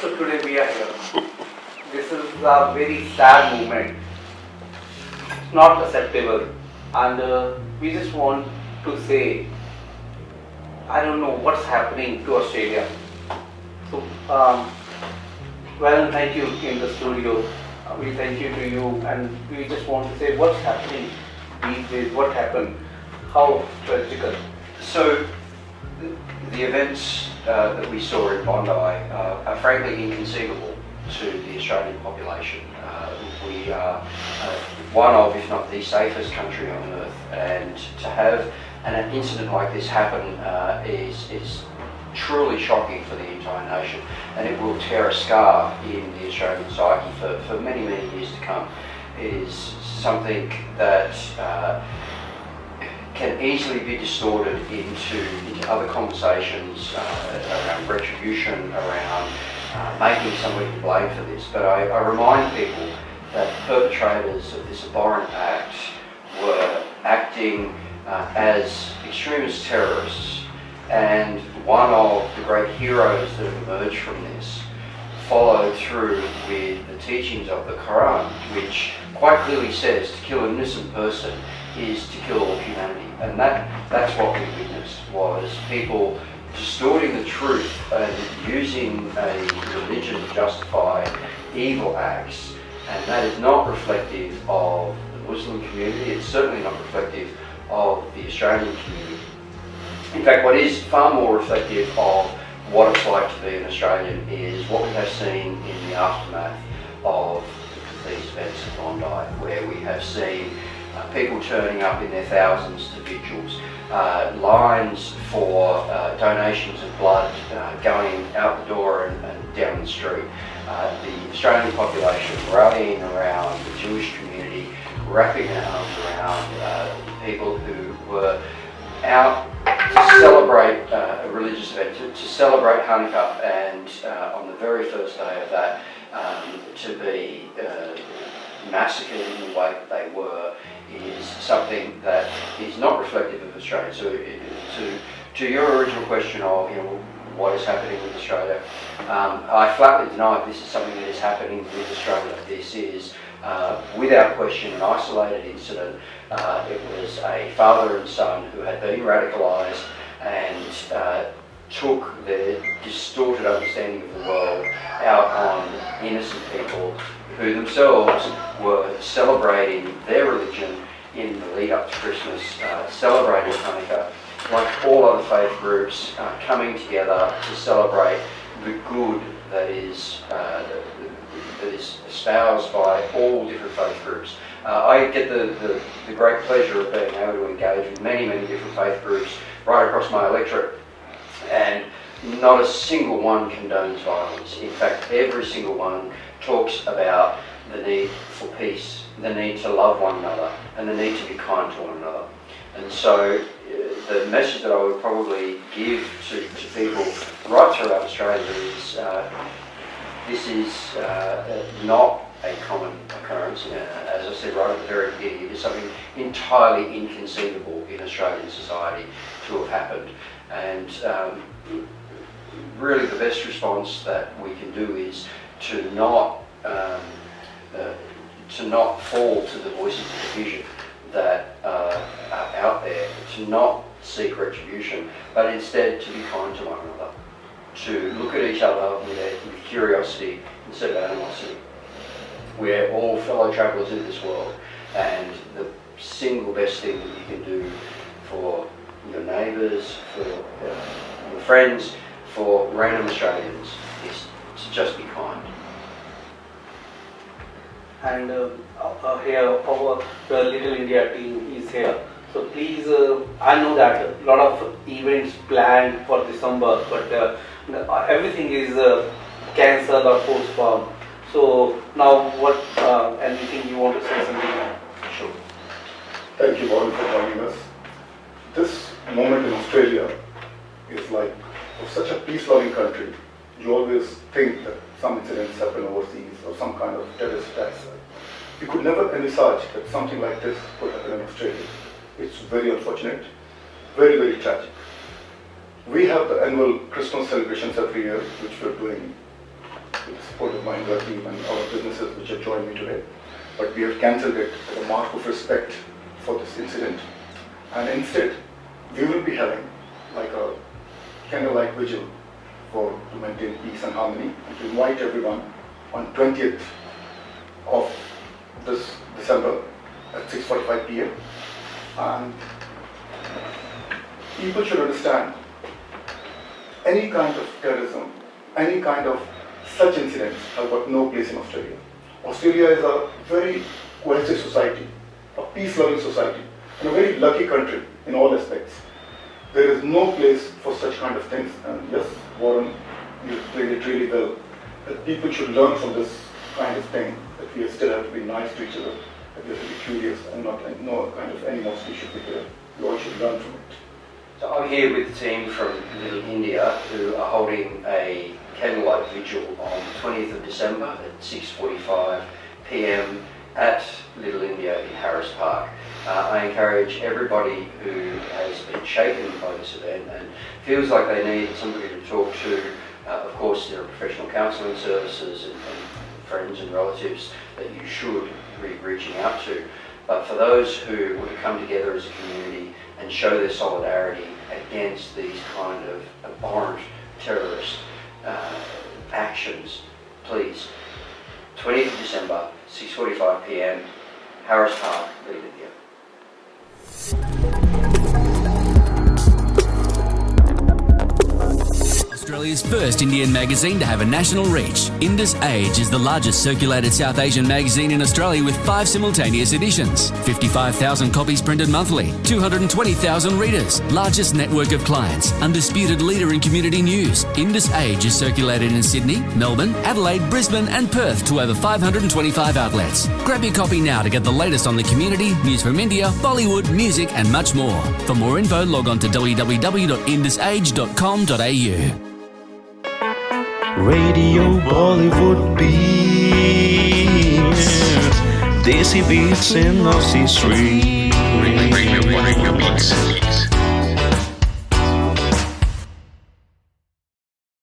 So today we are here. This is a very sad moment. It's not acceptable, and we just want to say, I don't know what's happening to Australia. So, well, thank you in the studio. We thank you to you, and we just want to say what's happening these days. What happened? How tragical. So, the events that we saw in Bondi are frankly inconceivable to the Australian population. We are one of, if not the safest country on earth, and to have an incident like this happen is truly shocking for the entire nation, and it will tear a scar in the Australian psyche for many, many years to come. It is something that can easily be distorted into other conversations around retribution, around making somebody to blame for this. But I remind people that the perpetrators of this abhorrent act were acting as extremist terrorists, and one of the great heroes that have emerged from this followed through with the teachings of the Quran, which quite clearly says to kill an innocent person is to kill all humanity. And that's what we witnessed, was people distorting the truth and using a religion to justify evil acts. And that is not reflective of the Muslim community. It's certainly not reflective of the Australian community. In fact, what is far more reflective of what it's like to be an Australian is what we have seen in the aftermath of these events at Bondi, where we have seen people turning up in their thousands to vigils, lines for donations of blood going out the door and down the street, the Australian population rallying around the Jewish community, wrapping their arms around people who were out to celebrate a religious event, to celebrate Hanukkah, and on the very first day of that, to be massacred in the way that they were is something that is not reflective of Australia. So, to your original question of what is happening with Australia, I flatly deny this is something that is happening with Australia. This is, without question, an isolated incident. It was a father and son who had been radicalised and took their distorted understanding of the world out on innocent people who themselves were celebrating their religion in the lead up to Christmas, celebrating Hanukkah, like all other faith groups, coming together to celebrate the good that is espoused by all different faith groups. I get the great pleasure of being able to engage with many, many different faith groups right across my electorate, and not a single one condones violence. In fact, every single one talks about the need for peace, the need to love one another, and the need to be kind to one another. And so the message that I would probably give to people right throughout Australia is this is not a common occurrence. As I said right at the very beginning, it is something entirely inconceivable in Australian society to have happened. And really the best response that we can do is to not fall to the voices of division that are out there, to not seek retribution, but instead to be kind to one another, to look at each other with curiosity instead of animosity. We're all fellow travellers in this world, and the single best thing that you can do for your neighbours, for your friends, for random Australians is to just be kind. And here our Little India team is here. So please, I know that a lot of events planned for December, but everything is cancelled or postponed. So now what, anything you want to say, Sanjay? Sure. Thank you, Varun, for joining us. This moment in Australia is like, of such a peace-loving country, you always think that some incidents happen overseas or some kind of terrorist attacks. You could never envisage that something like this could happen in Australia. It's very unfortunate, very, very tragic. We have the annual Christmas celebrations every year, which we're doing with the support of my India team and our businesses which have joined me today. But we have cancelled it as a mark of respect for this incident. And instead, we will be having like a candlelight vigil to maintain peace and harmony, and to invite everyone on 20th of this December at 6:45 p.m. And people should understand any kind of terrorism, any kind of such incidents have got no place in Australia. Australia is a very cohesive society, a peace-loving society, and a very lucky country in all aspects. There is no place for such kind of things. And yes, Varun, you played it really well. That people should learn from this kind of thing, that we still have to be nice to each other, that we have to be curious and not no kind of animosity should be there. We all should learn from it. So I'm here with the team from Little India who are holding a candlelight vigil on the 20th of December at 6:45 p.m. at Little India in Harris Park. I encourage everybody who has been shaken by this event and feels like they need somebody to talk to. Of course, there are professional counselling services and friends and relatives that you should be reaching out to. But for those who want to come together as a community and show their solidarity against these kind of abhorrent terrorist actions, please, 20th of December, 6:45 p.m, Harris Park, Little India. Australia's first Indian magazine to have a national reach. Indus Age is the largest circulated South Asian magazine in Australia with 5 simultaneous editions. 55,000 copies printed monthly. 220,000 readers. Largest network of clients. Undisputed leader in community news. Indus Age is circulated in Sydney, Melbourne, Adelaide, Brisbane and Perth to over 525 outlets. Grab your copy now to get the latest on the community, news from India, Bollywood, music and much more. For more info, log on to www.indusage.com.au. Radio Bollywood Beats, Desi Beats in Aussie Street. Radio Beats.